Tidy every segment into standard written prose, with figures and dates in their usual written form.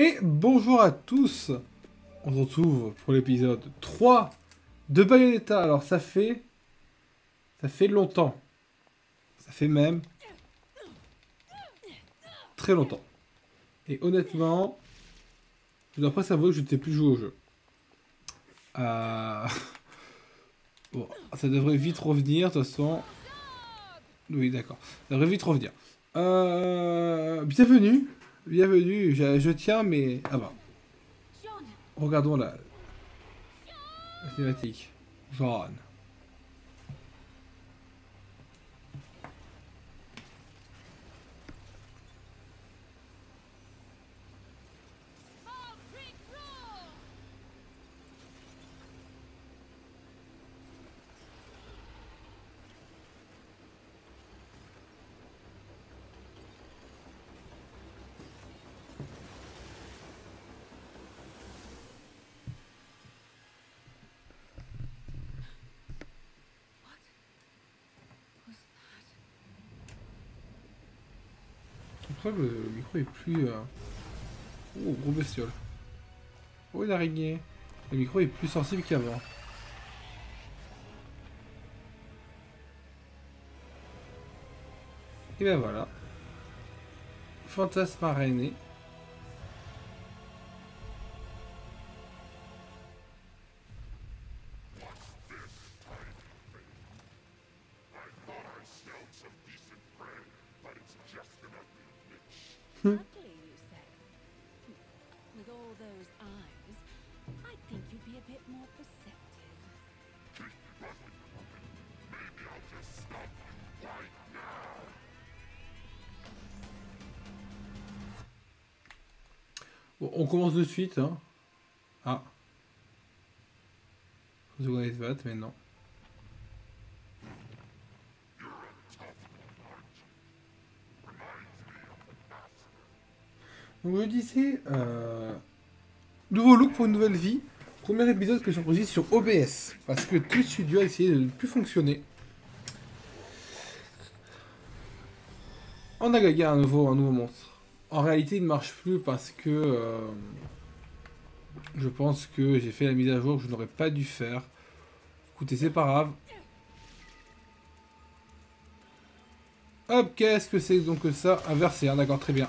Et bonjour à tous. On se retrouve pour l'épisode 3 de Bayonetta. Alors ça fait longtemps. Ça fait même très longtemps. Et honnêtement, je dois presque avouer que je n'étais plus joué au jeu. Bon, ça devrait vite revenir de toute façon. Oui, d'accord. Ça devrait vite revenir. Bienvenue. Bienvenue. Je tiens, mais... Ah bah. Regardons la cinématique. Jaune. Je crois que le micro est plus... Oh, gros bestiole. Oh, une araignée. Le micro est plus sensible qu'avant. Et ben voilà. Fantasme araignée. Ugly, you say? With all those eyes, I think you'd be a bit more perceptive. Maybe I'll just stop right now. Bon, on commence de suite. Hein. Ah. Je connais ce vote, mais non. Donc je disais, nouveau look pour une nouvelle vie. Premier épisode que j'enregistre sur OBS. Parce que Twitch Studio a essayé de ne plus fonctionner. On a gagné un nouveau monstre. En réalité, il ne marche plus parce que je pense que j'ai fait la mise à jour que je n'aurais pas dû faire. Écoutez, c'est pas grave. Hop, qu'est-ce que c'est donc que ça? Inversé, hein, d'accord, très bien.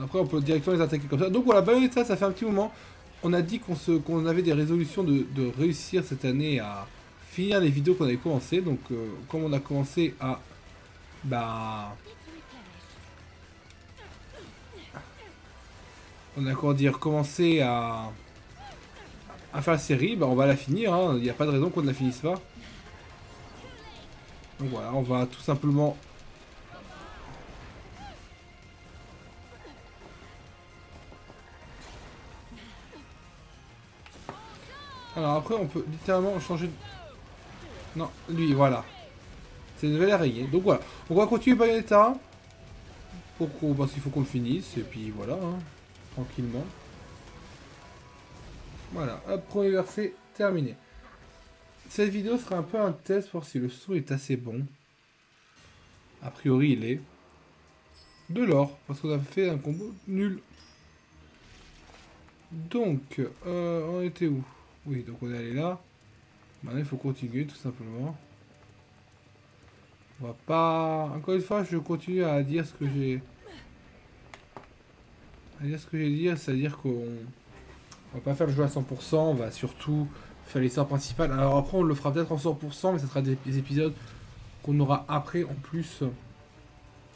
Après, on peut directement les attaquer comme ça. Donc voilà, Bayonetta, ça fait un petit moment. On a dit qu'on avait des résolutions de réussir cette année à finir les vidéos qu'on avait commencé. Donc, comme on a commencé à... Bah... On a, comment dire, commencé à faire la série, bah on va la finir. Hein. Il n'y a pas de raison qu'on ne la finisse pas. Donc voilà, on va tout simplement... Alors après, on peut littéralement changer de... Non, lui, voilà. C'est une nouvelle araignée. Donc voilà, on va continuer Bayonetta. Parce qu'il faut qu'on le finisse. Et puis voilà, hein, tranquillement. Voilà, hop, premier verset, terminé. Cette vidéo sera un peu un test pour si le son est assez bon. A priori, il est. De l'or, parce qu'on a fait un combo nul. Donc, on était où? Oui, donc on est allé là. Maintenant, il faut continuer, tout simplement. On va pas... Encore une fois, je continue à dire ce que j'ai... c'est-à-dire qu'on... On va pas faire le jeu à 100%, on va surtout faire l'histoire principale. Alors après, on le fera peut-être en 100%, mais ça sera des épisodes qu'on aura après en plus.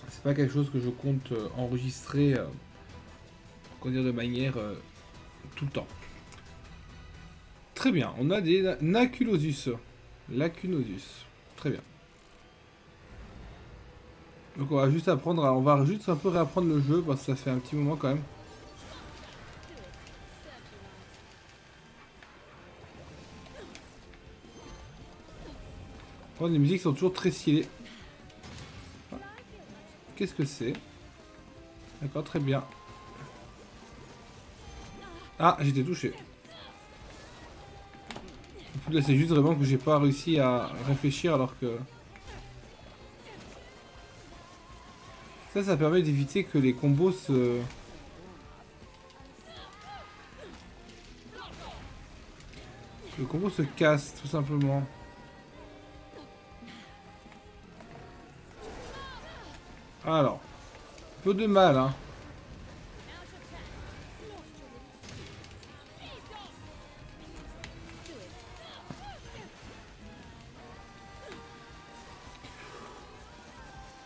C'est pas quelque chose que je compte enregistrer comment dire, de manière tout le temps. Très bien, on a des Lacunosus. Lacunosus. Très bien. Donc on va juste apprendre, on va juste un peu réapprendre le jeu parce que ça fait un petit moment quand même. Oh, les musiques sont toujours très stylées. Qu'est-ce que c'est? D'accord, très bien. Ah, j'étais touché. Là, c'est juste vraiment que j'ai pas réussi à réfléchir alors que... Ça permet d'éviter que les combos se... Le combo se casse, tout simplement. Alors, peu de mal, hein.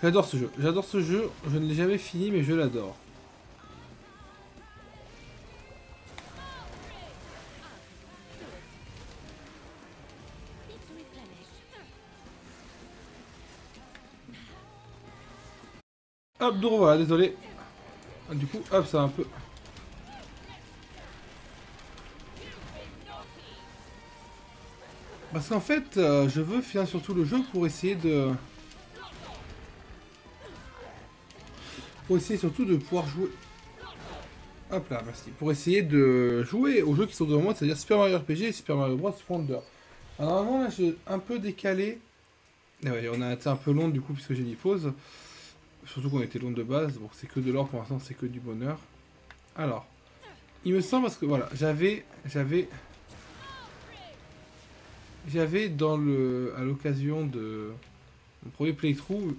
J'adore ce jeu. J'adore ce jeu. Je ne l'ai jamais fini, mais je l'adore. Hop, donc voilà, désolé. Ah, du coup, hop, ça va un peu... Parce qu'en fait, je veux finir surtout le jeu pour essayer de... Pour essayer surtout de pouvoir jouer... Hop là, merci. Pour essayer de jouer aux jeux qui sont devant moi, c'est-à-dire Super Mario RPG et Super Mario Bros. Wonder. Alors normalement, là, j'ai un peu décalé. Ah ouais, on a été un peu long du coup, puisque j'ai mis pause. Surtout qu'on était long de base. Bon, c'est que de l'or pour l'instant, c'est que du bonheur. Alors, il me semble parce que voilà, j'avais dans le... à l'occasion de mon premier playthrough,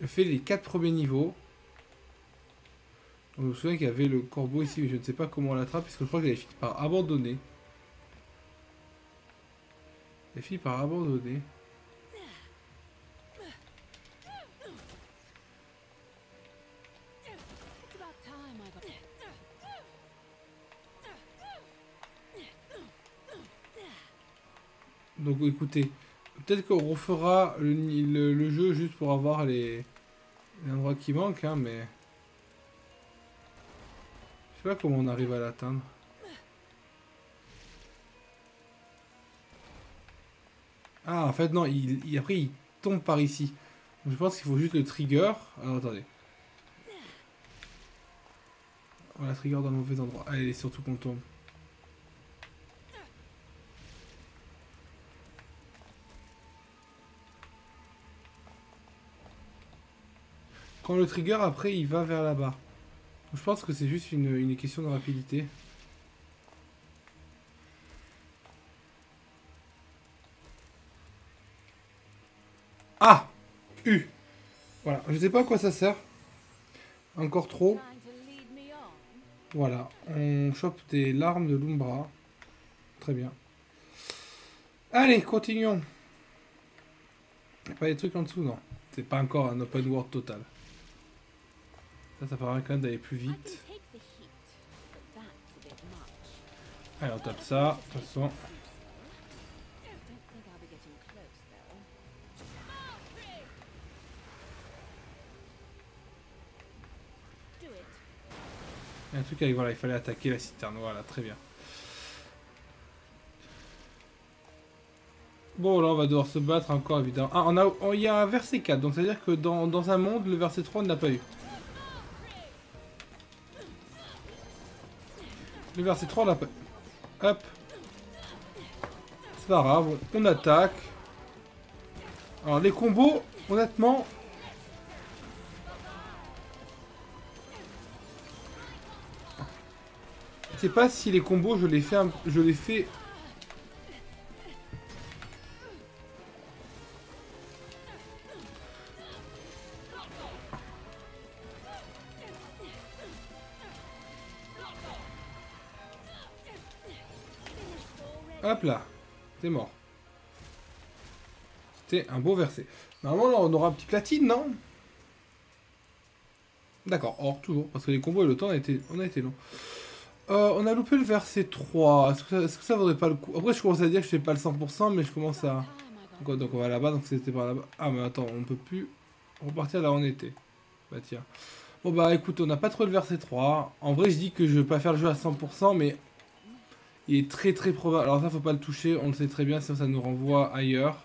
fait les 4 premiers niveaux. Donc, je me souviens qu'il y avait le corbeau ici, mais je ne sais pas comment on l'attrape, puisque je crois que j'avais fini par abandonner. J'ai fini par abandonner. It's about time I got. Donc écoutez, peut-être qu'on refera le jeu juste pour avoir les endroits qui manquent, hein, mais... Je sais pas comment on arrive à l'atteindre. Ah, en fait, non, après, il tombe par ici. Donc, je pense qu'il faut juste le trigger. Alors, attendez. On la trigger dans le mauvais endroit. Allez, surtout qu'on tombe. Quand le trigger, après, il va vers là-bas. Je pense que c'est juste une question de rapidité. Ah! U! Voilà, je sais pas à quoi ça sert. Encore trop. Trying to lead me on. Voilà, on chope des larmes de l'Umbra. Très bien. Allez, continuons. Y'a pas des trucs en dessous, non. C'est pas encore un open world total. Ça permet quand même d'aller plus I can vite. take the heat, but that's a bit much. Allez, on tape ça, de toute façon. Don't think I'll be getting close though. Do it. Il y a un truc avec, voilà, il fallait attaquer la citerne, voilà, très bien. Bon, là, on va devoir se battre encore, évidemment. Ah, il y a un verset 4, donc c'est-à-dire que dans un monde, le verset 3, on ne l'a pas eu. Le verset 3, on l'a pas eu. Hop. C'est pas grave, on attaque. Alors, les combos, honnêtement... Je sais pas si les combos, je les fais... Hop là, c'est mort. C'était un beau verset. Normalement, là, on aura un petit platine, non? D'accord, or, toujours, parce que les combos et le temps on a été long. On a loupé le verset 3. Est-ce que ça vaudrait pas le coup? Après, je commence à dire que je fais pas le 100%, mais je commence à... Time I got. Donc on va là-bas, donc c'était par là-bas. Ah, mais attends, on ne peut plus repartir là où on était. Bah tiens. Bon bah écoute, on n'a pas trop le verset 3. En vrai, je dis que je vais pas faire le jeu à 100%, mais... Il est très très probable. Alors ça, faut pas le toucher, on le sait très bien, sinon ça nous renvoie ailleurs.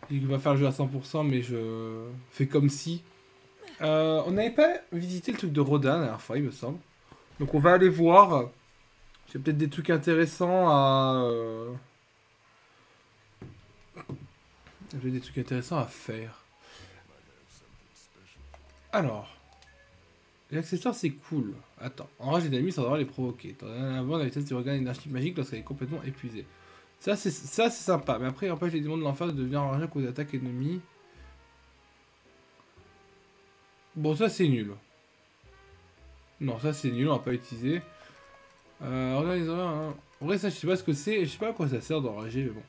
Il va faire le jeu à 100%, mais je fais comme si. On n'avait pas visité le truc de Rodan la dernière fois, il me semble. Donc on va aller voir. J'ai peut-être des trucs intéressants à... J'ai des trucs intéressants à faire. Alors. Les accessoires, c'est cool. Attends. Enrage les ennemis sans devoir les provoquer. T'en as un avant la vitesse du regard énergie magique lorsqu'elle est complètement épuisée. Ça, c'est sympa. Mais après, il empêche les démons de l'enfer de devenir enragés à cause d'attaques ennemies. Bon, ça, c'est nul. Non, ça, c'est nul. On va pas utiliser. Regarde les horreurs, hein. En vrai, ça, je sais pas ce que c'est. Je sais pas à quoi ça sert d'enrager, mais bon.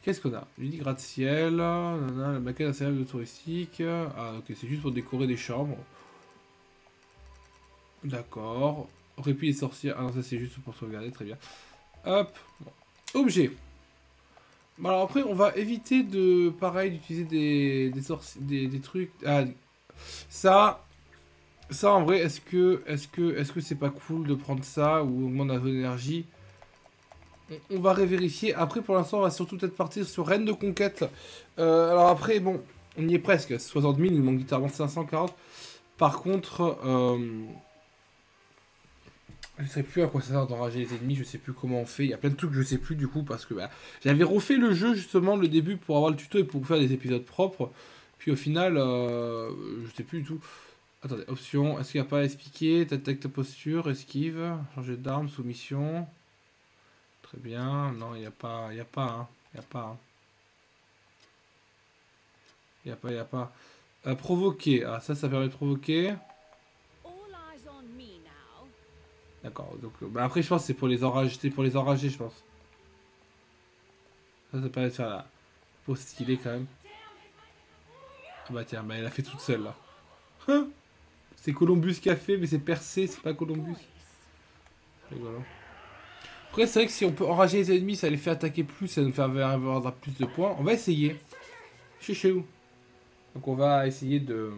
Qu'est-ce qu'on a? J'ai dit gratte-ciel. La maquette d'un célèbre de touristique. Ah, ok, c'est juste pour décorer des chambres. D'accord. Répit des sorcières. Ah non, ça c'est juste pour sauvegarder, très bien. Hop. Bon. Objet. Bon, alors après, on va éviter de, pareil, d'utiliser des trucs. Ah, ça en vrai, est-ce que c'est pas cool de prendre ça ou augmente notre énergie? On va révérifier. Après, pour l'instant, on va surtout peut-être partir sur Reine de Conquête. Alors après, bon, on y est presque. 60 000, il nous manque littéralement 540. Par contre, je sais plus à quoi ça sert d'enrager les ennemis, je sais plus comment on fait. Il y a plein de trucs que je sais plus du coup parce que bah, j'avais refait le jeu justement le début pour avoir le tuto et pour faire des épisodes propres. Puis au final, je sais plus du tout. Attendez, option, est-ce qu'il n'y a pas à expliquer? T'attaques ta posture, esquive, changer d'arme, soumission. Très bien, non, il n'y a pas, il n'y a pas, hein. Il n'y a pas, hein. Il n'y a pas, il n'y a pas. Provoquer, ah ça permet de provoquer. All eyes on me now. D'accord, donc bah après je pense que c'est pour les enrager, je pense. Ça permet de faire la pose stylée quand même. Ah bah tiens, bah elle a fait toute seule là. Hein, c'est Columbus qui a fait, mais c'est Percé, c'est pas Columbus. C'est rigolo. Après c'est vrai que si on peut enrager les ennemis, ça les fait attaquer plus, ça nous fait avoir plus de points. On va essayer. Chouchou. Donc on va essayer de...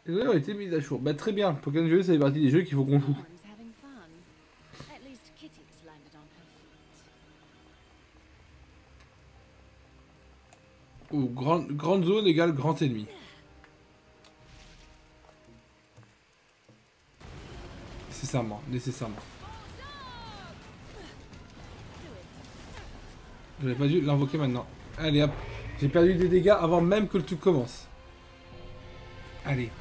Les ont été mis à jour. Bah très bien, Pokémon Jeux, ça fait partie des jeux qu'il faut qu'on joue. Everyone's having fun. At least Kitty's landed on her feet. Oh, grande zone égale grand ennemi. Nécessairement. J'aurais pas dû l'invoquer maintenant. Allez hop, j'ai perdu des dégâts avant même que le truc commence. Allez.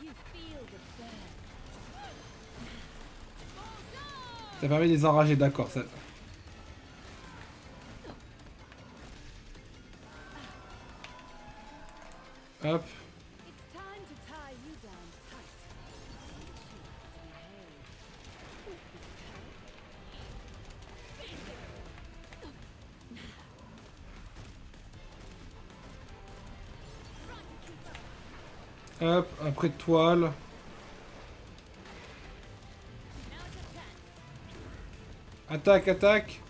You feel the burn. Ça permet de les enrager, d'accord. Ça... Hop. It's time to tie you down tight. Hop, après toile. Attaque, attaque.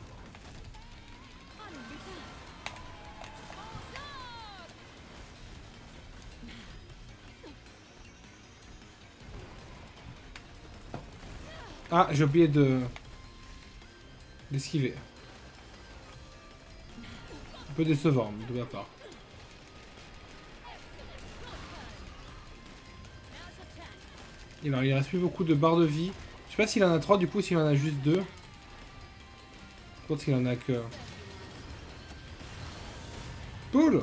Ah, j'ai oublié d'esquiver. Un peu décevant de ma part. Il reste plus beaucoup de barres de vie. Je sais pas s'il en a 3 du coup, s'il en a juste 2. Je pense qu'il en a que... Cool.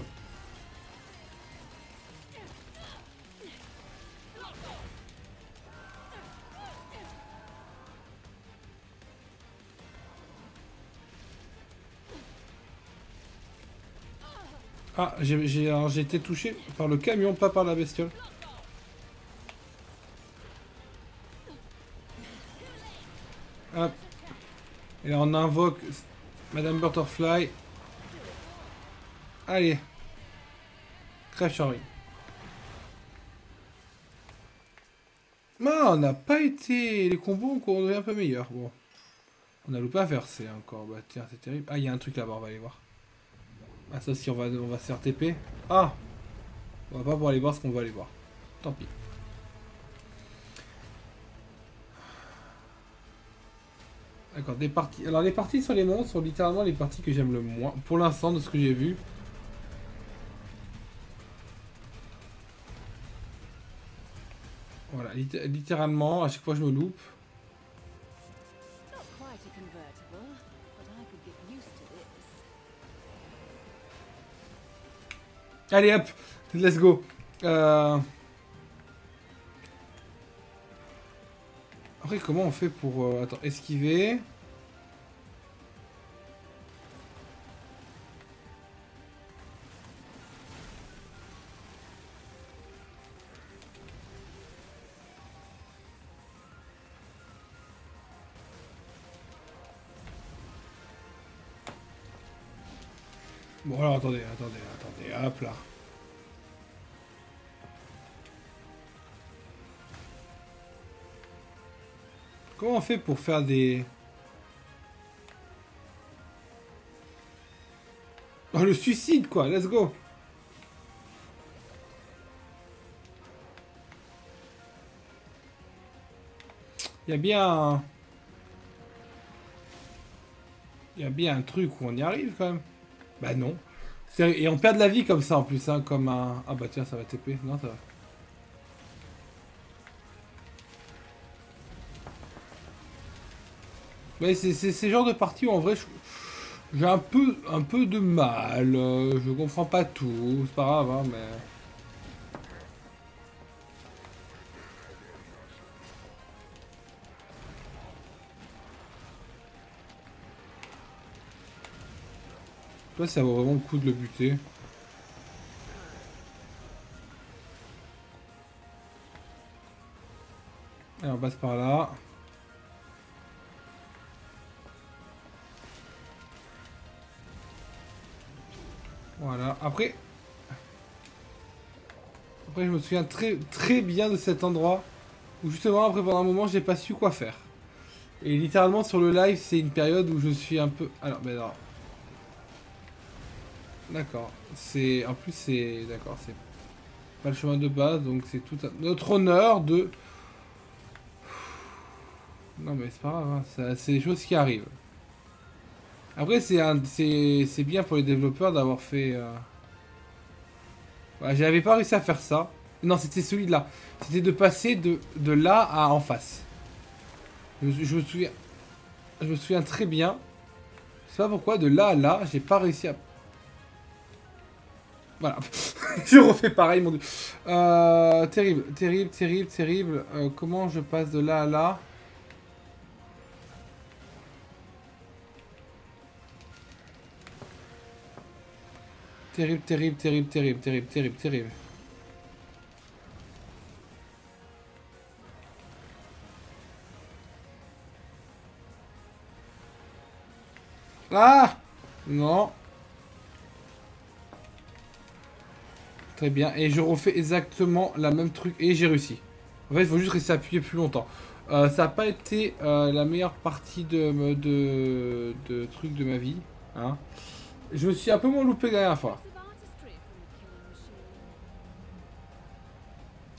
Ah, j'ai été touché par le camion, pas par la bestiole. Hop. Et là on invoque Madame Butterfly. Allez. Crève Charlie. Non, on n'a pas été... Les combos on devient un peu meilleur. Bon. On a loupé un verset encore. Bah tiens, c'est terrible. Ah, il y a un truc là-bas, on va aller voir. Ah, ça si on va se faire TP. Ah. On va pas pouvoir aller voir ce qu'on va aller voir. Tant pis. D'accord, des parties. Alors les parties sur les monstres sont littéralement les parties que j'aime le moins, pour l'instant, de ce que j'ai vu. Voilà, littéralement, à chaque fois je me loupe. Not quite a convertible, but I could get used to this. Allez hop, let's go. Après, comment on fait pour... attends, esquiver. Bon alors attendez, hop là. Comment on fait pour faire des... Oh, le suicide quoi, let's go. Il y a bien... Il y a bien un truc où on y arrive quand même. Bah non. Et on perd de la vie comme ça en plus, hein, comme un... Ah bah tiens, ça va TP. Non, ça va. Mais c'est ces genres de parties où en vrai, j'ai un peu de mal. Je comprends pas tout, c'est pas grave, hein, mais... Toi, ça vaut vraiment le coup de le buter. Allez, on passe par là. Voilà. Après, je me souviens très bien de cet endroit où justement après pendant un moment j'ai pas su quoi faire. Et littéralement sur le live c'est une période où je suis un peu... Alors, ben non. D'accord. C'est... En plus c'est... D'accord, c'est pas le chemin de base, donc c'est tout à notre honneur de... Non mais c'est pas grave, hein. C'est des choses qui arrivent. Après c'est bien pour les développeurs d'avoir fait... Ouais, j'avais pas réussi à faire ça. Non, c'était celui-là. C'était de passer de là à en face. Je me souviens très bien. Je sais pas pourquoi, de là à là, j'ai pas réussi à... Voilà. Je refais pareil, mon dieu. Terrible. Comment je passe de là à là? Terrible. Ah! Non. Très bien. Et je refais exactement la même truc. Et j'ai réussi. En fait, il faut juste rester appuyé plus longtemps. Ça n'a pas été la meilleure partie de truc de ma vie. Hein. Je me suis un peu moins loupé la dernière fois. Of artistry from the killing machine.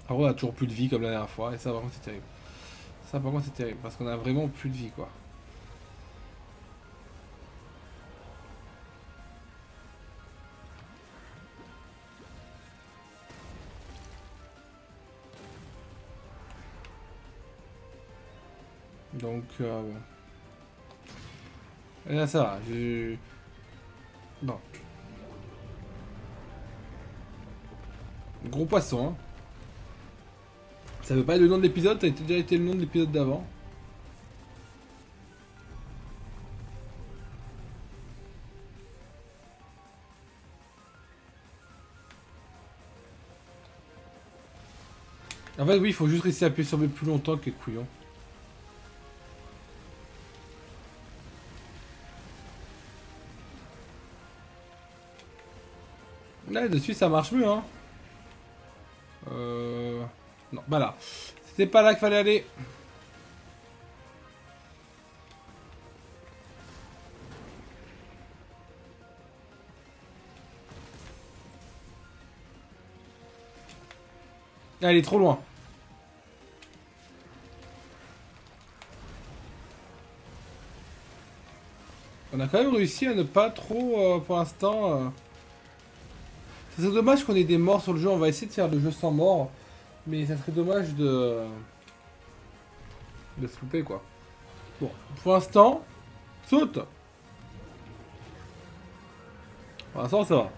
Alors on a toujours plus de vie comme la dernière fois. Et ça, par contre, c'est terrible. Ça, par contre, c'est terrible. Parce qu'on a vraiment plus de vie, quoi. Donc, bon. Et là, ça va. Non. Gros poisson, hein. Ça veut pas être le nom de l'épisode, ça a déjà été le nom de l'épisode d'avant. En fait, oui, il faut juste rester appuyé sur B plus longtemps que les couillons. Là, dessus, ça marche mieux, hein. Non, bah là. C'était pas là qu'il fallait aller. Elle est trop loin. On a quand même réussi à ne pas trop, pour l'instant... Ça serait dommage qu'on ait des morts sur le jeu. On va essayer de faire le jeu sans mort. Mais ça serait dommage de se louper, quoi. Bon, pour l'instant... Saute! Pour l'instant, ça va.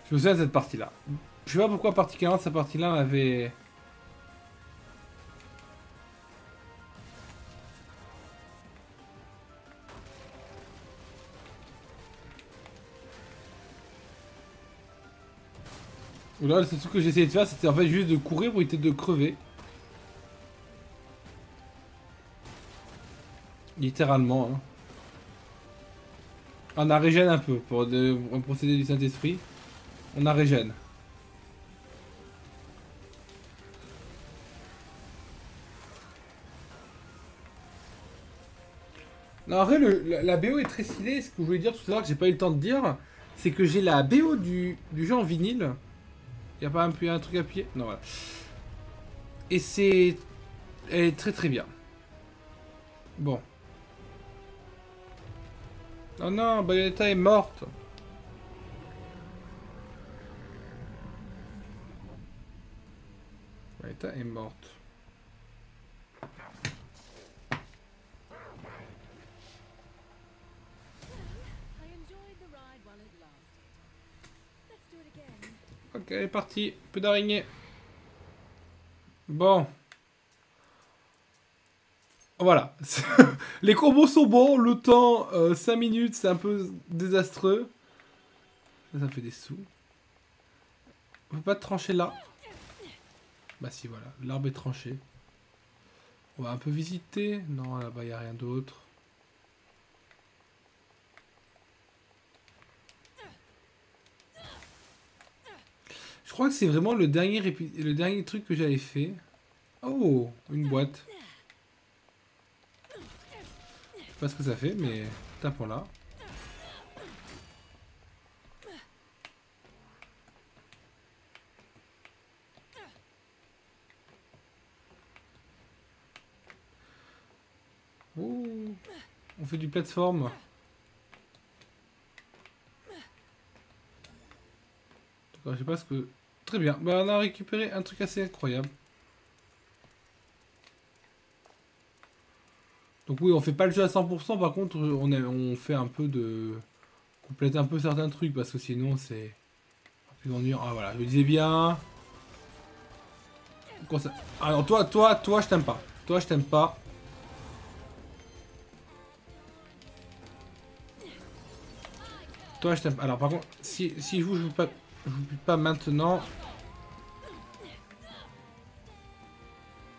Je me souviens de cette partie-là. Je sais pas pourquoi particulièrement cette partie-là m'avait... Là, c'est tout ce que j'ai essayé de faire, c'était en fait juste de courir pour éviter de crever. Littéralement. Hein. On a régène un peu pour un procédé du Saint-Esprit. On a régène. Non, en vrai, la BO est très stylée. Ce que je voulais dire tout à l'heure que j'ai pas eu le temps de dire, c'est que j'ai la BO du jeu en vinyle. Y a pas un truc à appuyer? Non, voilà. Et c'est... Elle est très très bien. Bon. Oh non, Bayonetta est morte. Bayonetta est morte. I enjoyed the ride while it lasted. Let's do it again. Ok, elle est partie. Peu d'araignée. Bon. Voilà. Les combos sont bons. Le temps, 5 minutes, c'est un peu désastreux. Ça fait des sous. On peut pas trancher là. Bah si, voilà. L'arbre est tranché. On va un peu visiter. Non, là-bas, il n'y a rien d'autre. Je crois que c'est vraiment le dernier truc que j'avais fait. Oh, une boîte. Je sais pas ce que ça fait, mais tapons là. Oh, on fait du plateforme. D'accord, je sais pas ce que... Très bien, bah, on a récupéré un truc assez incroyable. Donc oui, on fait pas le jeu à 100%, par contre, on fait un peu de... Compléter un peu certains trucs, parce que sinon, c'est... plus ennuyant. Ah voilà, je me disais bien... Alors toi, je t'aime pas. Toi, je t'aime pas. Toi, je t'aime pas. Alors par contre, si je vous pas maintenant...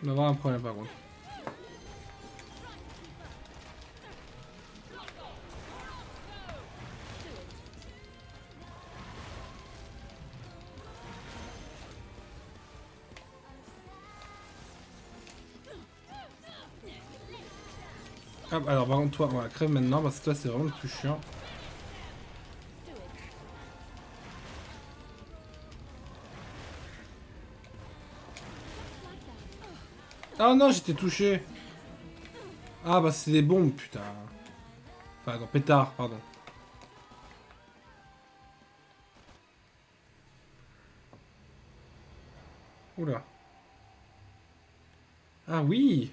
On va avoir un problème par contre. Ah, alors par contre toi, on va crève maintenant parce que toi c'est vraiment le plus chiant. Ah non, j'étais touché. Ah bah c'est des bombes, putain. Enfin non, pétard, pardon. Oula. Ah oui.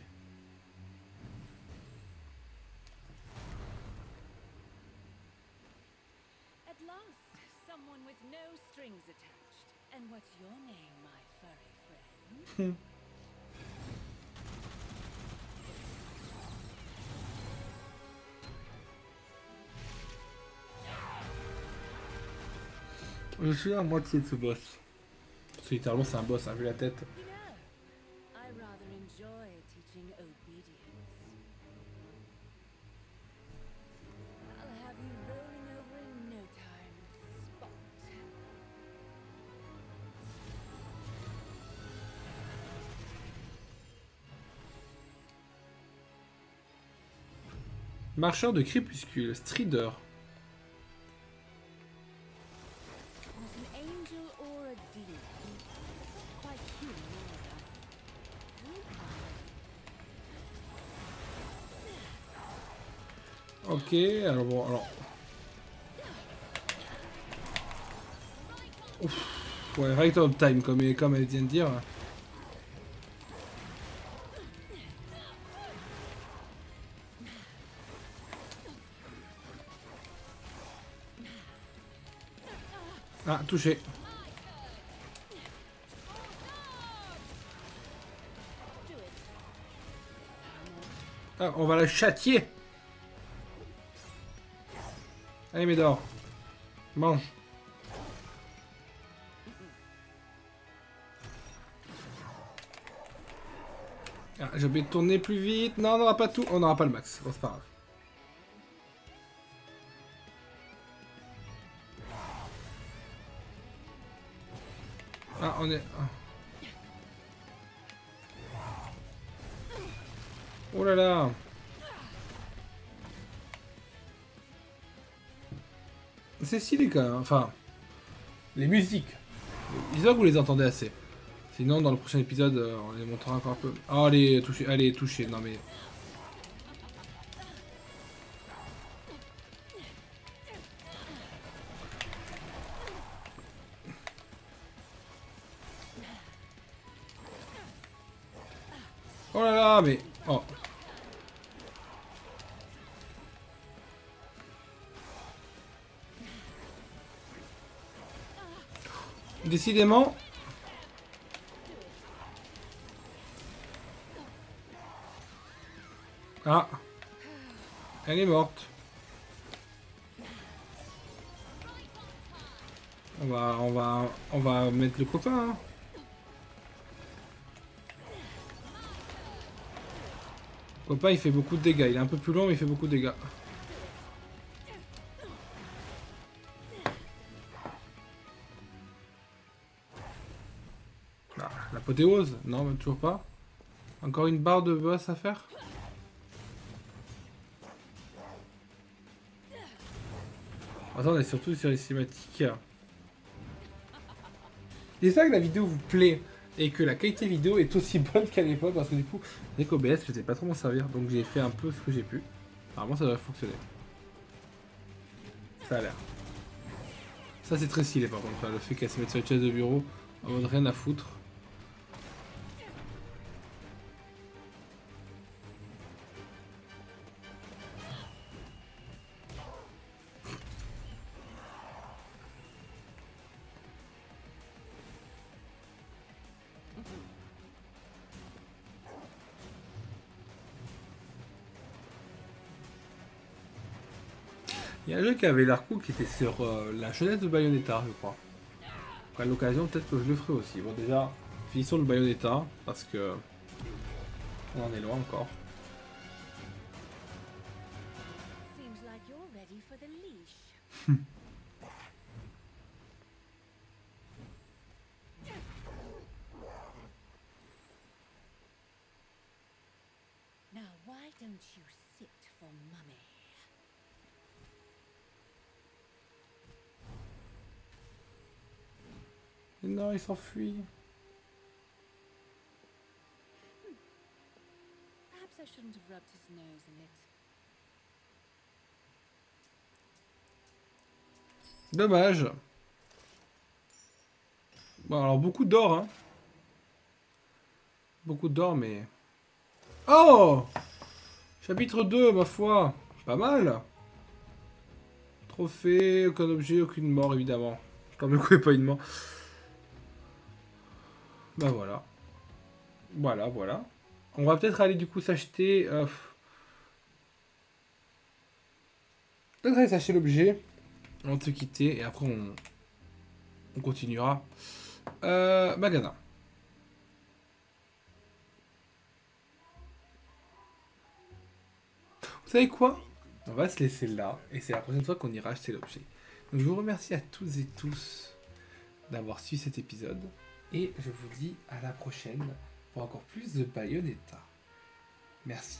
At last, someone with no strings attached. And what's your name, my furry friend? Je suis à moitié de ce boss. Parce que littéralement c'est un boss, hein, vu la tête. You know, I rather enjoy teaching obedience. I'll have you rolling over in no time. Spot. Marcheur de crépuscule, Strider. Ok, alors bon, alors... Ouf, ouais, right on time, comme elle vient de dire. Ah, touché. Ah, on va la châtier. Allez, Médor. Mange. Ah, j'ai oublié de tourner plus vite. Non, on n'aura pas tout. On n'aura pas le max. Bon, c'est pas grave. Ah, on est... ah. Oh là là. C'est stylé quand même. Enfin, les musiques. J'espère que vous les entendez assez. Sinon, dans le prochain épisode, on les montrera encore un peu. Oh, allez, touché. Allez, touché. Non, mais... Oh là là, mais... Oh. Décidément... Ah. Elle est morte. On va mettre le copain, hein. Le copain, il fait beaucoup de dégâts. Il est un peu plus long, mais il fait beaucoup de dégâts. Ah, l'apothéose? Non, même toujours pas. Encore une barre de boss à faire? Attends, on est surtout sur les cinématiques. C'est ça que la vidéo vous plaît et que la qualité vidéo est aussi bonne qu'à l'époque parce que du coup, avec OBS, je sais pas trop m'en servir donc j'ai fait un peu ce que j'ai pu. Apparemment, ça devrait fonctionner. Ça a l'air. Ça, c'est très stylé par contre, le fait qu'elle se mette sur une chaise de bureau en mode rien à foutre. Il y a un jeu qui avait l'air cool qui était sur la jeunesse de Bayonetta, je crois. À l'occasion, peut-être que je le ferai aussi. Bon, déjà, finissons le Bayonetta parce que on en est loin encore. Seems like you're ready for the leash. Now, why don't you sit for mummy? Et non, il s'enfuit. Perhaps I shouldn't have rubbed his nose in it. Dommage. Bon, alors beaucoup d'or, hein. Beaucoup d'or, mais... Oh! Chapitre 2, ma foi. Pas mal. Trophée, aucun objet, aucune mort, évidemment. Tant mieux qu'il n'y ait pas une mort. Bah voilà. Voilà, voilà. On va peut-être aller du coup s'acheter... peut-être aller s'acheter l'objet. On va se quitter et après on continuera. Magasin. Vous savez quoi? On va se laisser là et c'est la prochaine fois qu'on ira acheter l'objet. Donc je vous remercie à toutes et tous d'avoir suivi cet épisode et je vous dis à la prochaine pour encore plus de Bayonetta. Merci.